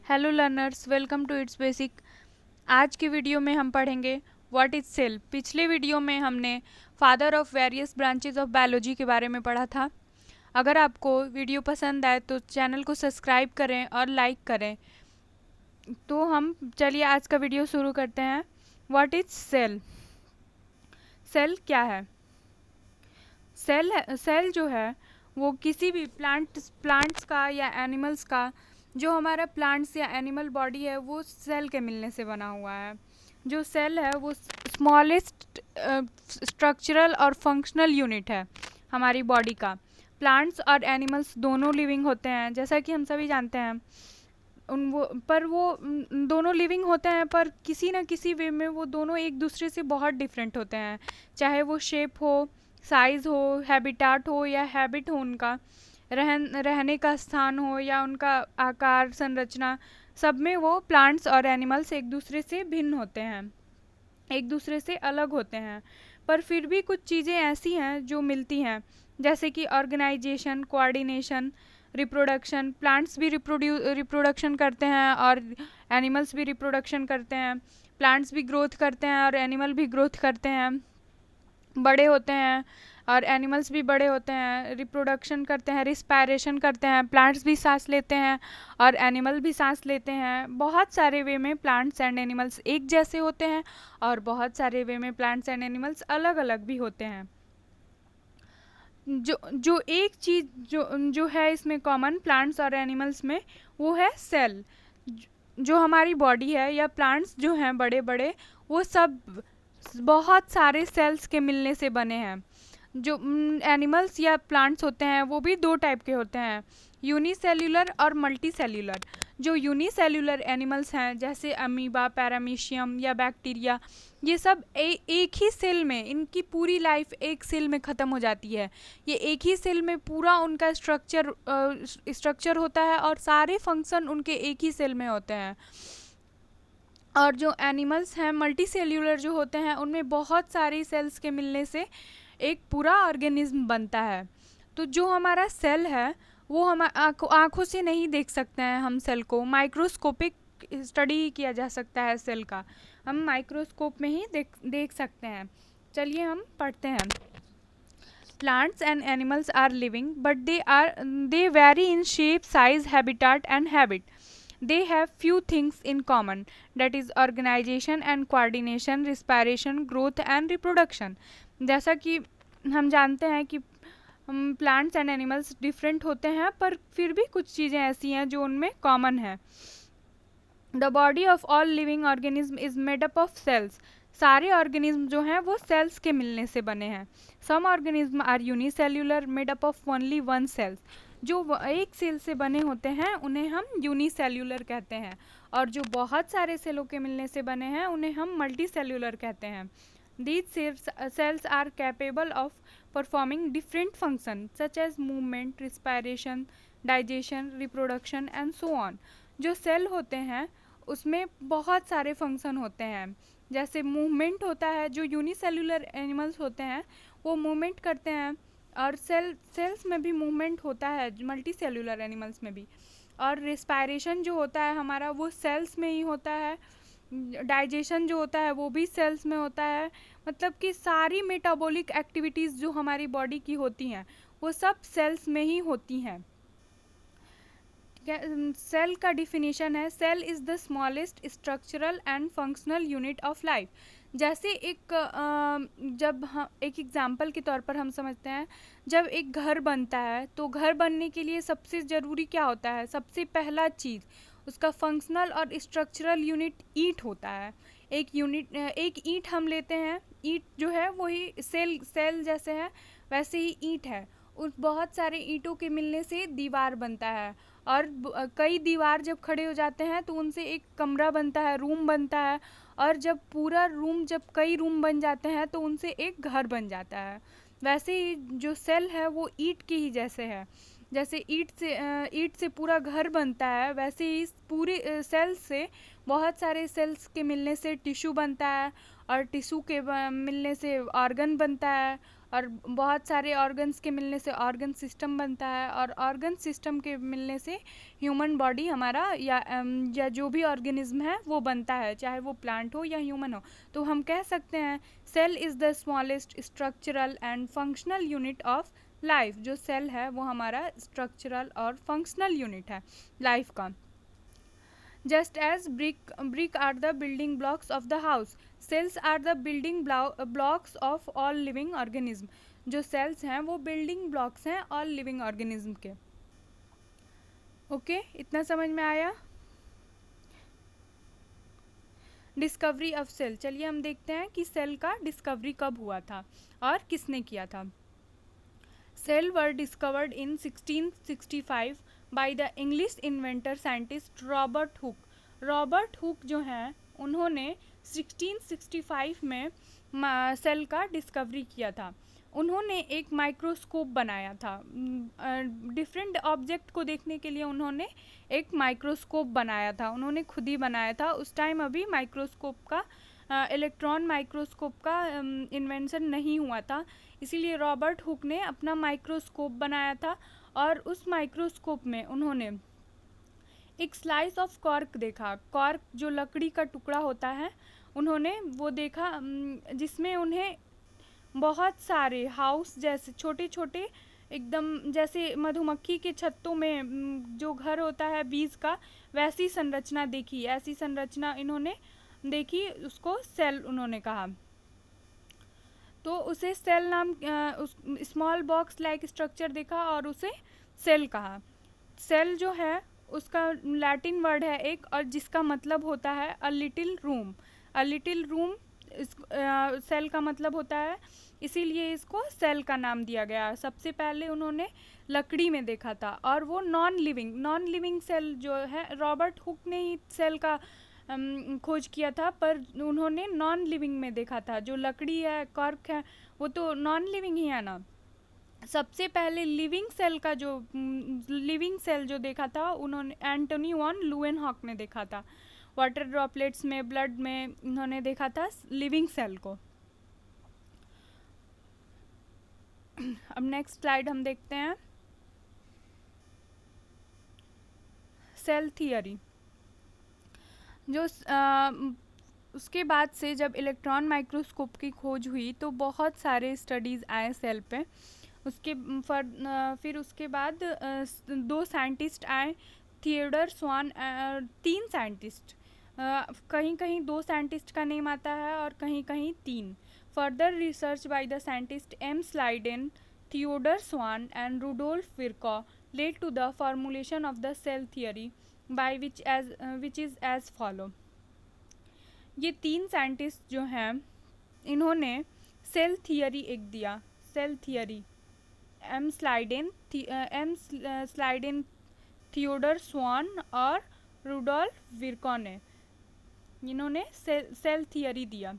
Hello learners, welcome to its basic. आज की video में हम पढ़ेंगे व्हाट इज सेल। पिछले वीडियो में हमने father of various branches of biology के बारे में पढ़ा था। अगर आपको वीडियो पसंद आए तो चैनल को सब्सक्राइब करें और लाइक करें। तो हम चलिए आज का वीडियो शुरू करते हैं। What is cell? सेल क्या है? सेल जो है वो किसी भी प्लांट्स का या एनिमल्स का, जो हमारा प्लांट्स या एनिमल बॉडी है वो सेल के मिलने से बना हुआ है। जो सेल है वो स्मॉलेस्ट स्ट्रक्चरल और फंक्शनल यूनिट है हमारी बॉडी का। प्लांट्स और एनिमल्स दोनों लिविंग होते हैं, जैसा कि हम सभी जानते हैं। वो दोनों लिविंग होते हैं, पर किसी न किसी वे में वो दोनों एक दूसरे से बहुत डिफरेंट होते हैं। चाहे वो शेप हो, साइज़ हो, हैबिटाट हो या हैबिट हो, उनका रहने का स्थान हो या उनका आकार संरचना, सब में वो प्लांट्स और एनिमल्स एक दूसरे से भिन्न होते हैं, एक दूसरे से अलग होते हैं। पर फिर भी कुछ चीज़ें ऐसी हैं जो मिलती हैं, जैसे कि ऑर्गेनाइजेशन, कोऑर्डिनेशन, रिप्रोडक्शन। प्लांट्स भी रिप्रोडक्शन करते हैं और एनिमल्स भी रिप्रोडक्शन करते हैं। प्लांट्स भी ग्रोथ करते हैं और एनिमल भी ग्रोथ करते हैं, बड़े होते हैं, और एनिमल्स भी बड़े होते हैं, रिप्रोडक्शन करते हैं, रिस्पायरेशन करते हैं। प्लांट्स भी सांस लेते हैं और एनिमल भी सांस लेते हैं। बहुत सारे वे में प्लांट्स एंड एनिमल्स एक जैसे होते हैं और बहुत सारे वे में प्लांट्स एंड एनिमल्स अलग अलग भी होते हैं। जो जो एक चीज़ जो है इसमें कॉमन प्लांट्स और एनिमल्स में, वो है सेल। जो हमारी बॉडी है या प्लांट्स जो हैं बड़े बड़े, वो सब बहुत सारे सेल्स के मिलने से बने हैं। जो एनिमल्स या प्लांट्स होते हैं वो भी दो टाइप के होते हैं, यूनिसेल्यूलर और मल्टी सेल्यूलर। जो यूनिसेल्यूलर एनिमल्स हैं, जैसे अमीबा, पैरामीशियम या बैक्टीरिया, ये सब एक ही सेल में, इनकी पूरी लाइफ एक सेल में ख़त्म हो जाती है। ये एक ही सेल में पूरा उनका स्ट्रक्चर होता है और सारे फंक्शन उनके एक ही सेल में होते हैं। और जो एनिमल्स हैं मल्टी सेल्यूलर जो होते हैं, उनमें बहुत सारी सेल्स के मिलने से एक पूरा ऑर्गेनिज्म बनता है। तो जो हमारा सेल है वो हम आँखों से नहीं देख सकते हैं। हम सेल को माइक्रोस्कोपिक स्टडी किया जा सकता है सेल का, हम माइक्रोस्कोप में ही देख सकते हैं। चलिए हम पढ़ते हैं। Plants and animals are living but they vary in shape, size, habitat and habit. They have few things in common, that is organization and coordination, respiration, growth and reproduction. जैसा कि हम जानते हैं कि प्लांट्स एंड एनिमल्स डिफरेंट होते हैं, पर फिर भी कुछ चीज़ें ऐसी हैं जो उनमें कॉमन है। The body of all living organism is made up of cells. सारे ऑर्गेनिज्म जो हैं वो सेल्स के मिलने से बने हैं। Some organism are unicellular, made up of only one cells. जो एक सेल से बने होते हैं उन्हें हम यूनिसेल्यूलर कहते हैं, और जो बहुत सारे सेलों के मिलने से बने हैं उन्हें हम मल्टी सेल्यूलर कहते हैं। These cells are capable of performing different functions such as movement, respiration, digestion, reproduction and so on. जो सेल होते हैं उसमें बहुत सारे फंक्शन होते हैं। जैसे मूवमेंट होता है, जो यूनिसेल्यूलर एनिमल्स होते हैं वो मूवमेंट करते हैं, और सेल्स में भी मूवमेंट होता है मल्टी सेल्यूलर एनिमल्स में भी। और रिस्पायरेशन जो होता है हमारा वो सेल्स में ही होता है। डाइजेशन जो होता है वो भी सेल्स में होता है। मतलब कि सारी मेटाबॉलिक एक्टिविटीज़ जो हमारी बॉडी की होती हैं वो सब सेल्स में ही होती हैं। सेल का डिफिनीशन है, cell is the smallest structural and functional unit of life. जैसे जब हम एक एग्जांपल के तौर पर हम समझते हैं, जब एक घर बनता है तो घर बनने के लिए सबसे ज़रूरी क्या होता है? सबसे पहला चीज़ उसका फंक्शनल और स्ट्रक्चरल यूनिट ईंट होता है। एक ईंट हम लेते हैं, ईंट जो है वही सेल जैसे है वैसे ही ईंट है। उस बहुत सारे ईंटों के मिलने से दीवार बनता है, और कई दीवार जब खड़े हो जाते हैं तो उनसे एक कमरा बनता है, रूम बनता है, और जब कई रूम बन जाते हैं तो उनसे एक घर बन जाता है। वैसे ही जो सेल है वो ईंट की ही जैसे है। जैसे ईंट से पूरा घर बनता है, वैसे ही पूरे सेल से बहुत सारे सेल्स के मिलने से टिश्यू बनता है, और टिश्यू के मिलने से ऑर्गन बनता है, और बहुत सारे ऑर्गन्स के मिलने से ऑर्गन सिस्टम बनता है, और ऑर्गन सिस्टम के मिलने से ह्यूमन बॉडी हमारा या जो भी ऑर्गेनिज्म है वो बनता है, चाहे वो प्लांट हो या ह्यूमन हो। तो हम कह सकते हैं cell is the smallest structural and functional unit of life. जो सेल है वो हमारा स्ट्रक्चरल और फंक्शनल यूनिट है लाइफ का। Just as brick are the building blocks of the house, cells are the building blocks of all living organism। जो cells हैं वो building blocks हैं all living organism के। ओके, इतना समझ में आया। डिस्कवरी ऑफ सेल, चलिए हम देखते हैं कि सेल का डिस्कवरी कब हुआ था और किसने किया था। Cell were discovered in 1665 by the English inventor scientist Robert Hooke. Robert Hooke जो हैं उन्होंने 1665 में सेल का डिस्कवरी किया था। उन्होंने एक माइक्रोस्कोप बनाया था, डिफरेंट ऑब्जेक्ट को देखने के लिए उन्होंने एक माइक्रोस्कोप बनाया था, उन्होंने खुद ही बनाया था। उस टाइम अभी माइक्रोस्कोप का इलेक्ट्रॉन माइक्रोस्कोप का इन्वेंशन नहीं हुआ था, इसीलिए रॉबर्ट हुक ने अपना माइक्रोस्कोप बनाया था। और उस माइक्रोस्कोप में उन्होंने एक स्लाइस ऑफ कॉर्क देखा। कॉर्क जो लकड़ी का टुकड़ा होता है, उन्होंने वो देखा जिसमें उन्हें बहुत सारे हाउस जैसे छोटे छोटे एकदम जैसे मधुमक्खी के छत्तों में जो घर होता है बीज का, वैसी संरचना देखी। ऐसी संरचना इन्होंने देखी, उसको सेल उन्होंने कहा। तो उसे सेल नाम स्मॉल बॉक्स लाइक स्ट्रक्चर देखा और उसे सेल कहा। सेल जो है उसका लैटिन वर्ड है एक, और जिसका मतलब होता है a little room. A little room cell का मतलब होता है, इसीलिए इसको सेल का नाम दिया गया। सबसे पहले उन्होंने लकड़ी में देखा था, और वो नॉन लिविंग सेल जो है, रॉबर्ट हुक ने ही सेल का खोज किया था, पर उन्होंने नॉन लिविंग में देखा था। जो लकड़ी है, कॉर्क है, वो तो नॉन लिविंग ही है ना। सबसे पहले लिविंग सेल जो देखा था उन्होंने एंटोनी वॉन लुएनहॉक ने देखा था। वाटर ड्रॉपलेट्स में, ब्लड में उन्होंने देखा था लिविंग सेल को। अब नेक्स्ट स्लाइड हम देखते हैं, सेल थियरी। जो उसके बाद से जब इलेक्ट्रॉन माइक्रोस्कोप की खोज हुई तो बहुत सारे स्टडीज़ आए सेल पे। फिर उसके बाद दो साइंटिस्ट आए, थियोडर स्वान, तीन साइंटिस्ट, कहीं कहीं दो साइंटिस्ट का नेम आता है और कहीं कहीं तीन। Further research by the scientist M Schleiden, Theodor Schwann and Rudolf Virchow led to the formulation of the cell theory by which is as follow. ये तीन साइंटिस्ट जो हैं इन्होंने सेल थियरी एक दिया, cell theory. M Schleiden, Theodor Schwann और Rudolf Virchow ने, इन्होंने सेल थियरी दिया।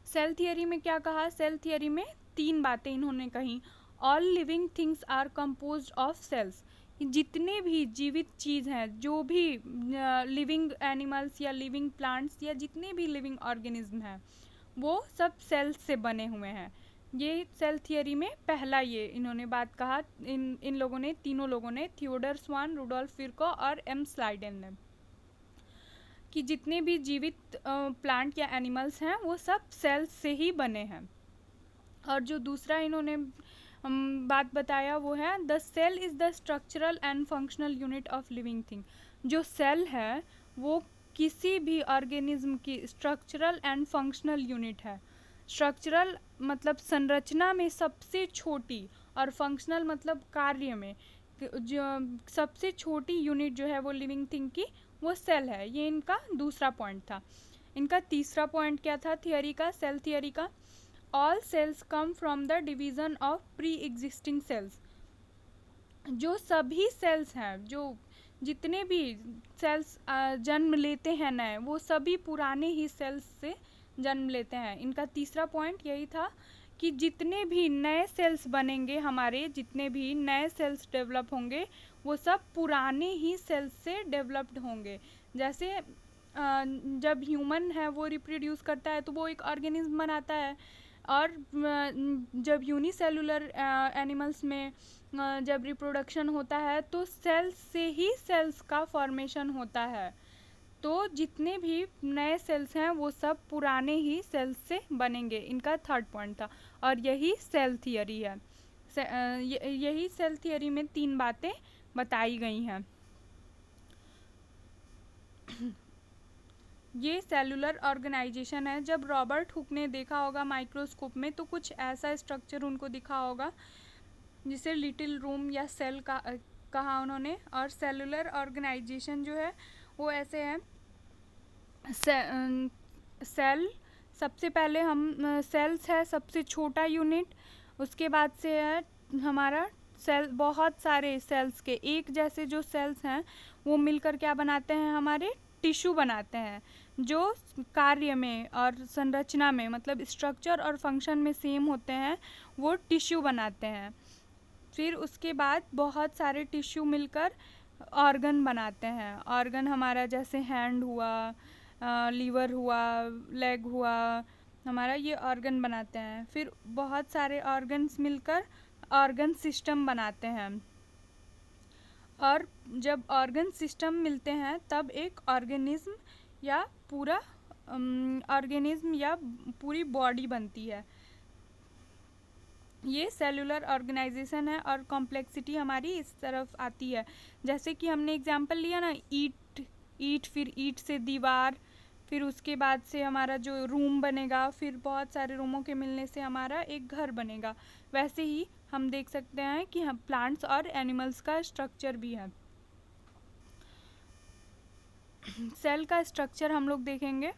सेल थियरी में क्या कहा? सेल थियरी में तीन बातें इन्होंने कही। All living things are composed of cells. जितने भी जीवित चीज़ हैं, जो भी लिविंग एनिमल्स या लिविंग प्लांट्स या जितने भी लिविंग ऑर्गेनिज्म हैं, वो सब सेल्स से बने हुए हैं। ये सेल थियरी में पहला ये इन्होंने बात कहा, इन लोगों ने, तीनों लोगों ने, थियोडर स्वान, रुडोल्फ विर्कॉ और एम स्लाइडेन ने, कि जितने भी जीवित प्लांट या एनिमल्स हैं वो सब सेल्स से ही बने हैं। और जो दूसरा इन्होंने बात बताया वो है the cell is the structural and functional unit of living thing. जो सेल है वो किसी भी ऑर्गेनिज्म की स्ट्रक्चरल एंड फंक्शनल यूनिट है। स्ट्रक्चरल मतलब संरचना में सबसे छोटी, और फंक्शनल मतलब कार्य में जो सबसे छोटी यूनिट जो है वो लिविंग थिंग की, वो सेल है। ये इनका दूसरा पॉइंट था। इनका तीसरा पॉइंट क्या था थियरी का, सेल थियरी का? All cells come from the division of pre existing cells. जो सभी सेल्स हैं, जो जितने भी सेल्स जन्म लेते हैं नए, वो सभी पुराने ही सेल्स से जन्म लेते हैं। इनका तीसरा पॉइंट यही था कि जितने भी नए सेल्स बनेंगे, हमारे जितने भी नए सेल्स डेवलप होंगे, वो सब पुराने ही सेल्स से डेवलप्ड होंगे। जैसे जब ह्यूमन है वो रिप्रोड्यूस करता है तो वो एक ऑर्गेनिज्म बनाता है, और जब यूनिसेलुलर एनिमल्स में जब रिप्रोडक्शन होता है तो सेल्स से ही सेल्स का फॉर्मेशन होता है। तो जितने भी नए सेल्स हैं वो सब पुराने ही सेल्स से बनेंगे। इनका थर्ड पॉइंट था और यही सेल थियरी है। यही सेल थियरी में 3 बातें बताई गई हैं। ये सेलुलर ऑर्गेनाइजेशन है। जब रॉबर्ट हुक ने देखा होगा माइक्रोस्कोप में तो कुछ ऐसा स्ट्रक्चर उनको दिखा होगा जिसे लिटिल रूम या सेल का कहा उन्होंने। और सेलुलर ऑर्गेनाइजेशन जो है वो ऐसे है। सेल सबसे पहले हम सेल्स है सबसे छोटा यूनिट, उसके बाद से है हमारा सेल, बहुत सारे सेल्स के एक जैसे जो सेल्स हैं वो मिलकर क्या बनाते हैं, हमारे टिश्यू बनाते हैं जो कार्य में और संरचना में मतलब स्ट्रक्चर और फंक्शन में सेम होते हैं, वो टिश्यू बनाते हैं। फिर उसके बाद बहुत सारे टिश्यू मिलकर ऑर्गन बनाते हैं। ऑर्गन हमारा जैसे हैंड हुआ, लीवर हुआ, लेग हुआ, हमारा ये ऑर्गन बनाते हैं। फिर बहुत सारे ऑर्गन्स मिलकर ऑर्गन सिस्टम बनाते हैं। और जब ऑर्गन सिस्टम मिलते हैं तब एक ऑर्गेनिज्म या पूरा ऑर्गेनिज्म या पूरी बॉडी बनती है। ये सेलुलर ऑर्गेनाइजेशन है और कॉम्प्लेक्सिटी हमारी इस तरफ आती है। जैसे कि हमने एग्जांपल लिया ना, ईट फिर ईट से दीवार, फिर उसके बाद से हमारा जो रूम बनेगा, फिर बहुत सारे रूमों के मिलने से हमारा एक घर बनेगा। वैसे ही हम देख सकते हैं कि हम प्लांट्स और एनिमल्स का स्ट्रक्चर भी है। सेल का स्ट्रक्चर हम लोग देखेंगे।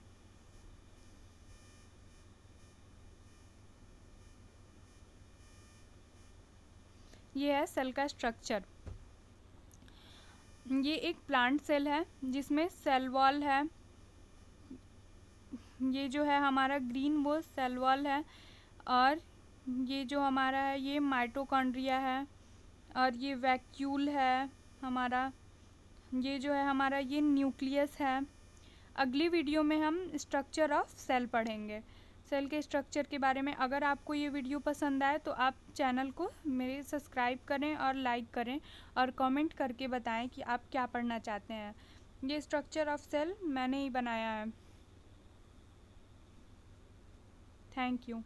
ये है सेल का स्ट्रक्चर। ये एक प्लांट सेल है जिसमें सेल वॉल है। ये जो है हमारा ग्रीन वो सेल वॉल है। और ये जो हमारा है ये माइटोकॉन्ड्रिया है। और ये वैक्यूल है हमारा। ये जो है हमारा ये न्यूक्लियस है। अगली वीडियो में हम स्ट्रक्चर ऑफ सेल पढ़ेंगे। सेल के स्ट्रक्चर के बारे में। अगर आपको ये वीडियो पसंद आए तो आप चैनल को मेरे सब्सक्राइब करें और लाइक करें और कमेंट करके बताएं कि आप क्या पढ़ना चाहते हैं। ये स्ट्रक्चर ऑफ सेल मैंने ही बनाया है। Thank you.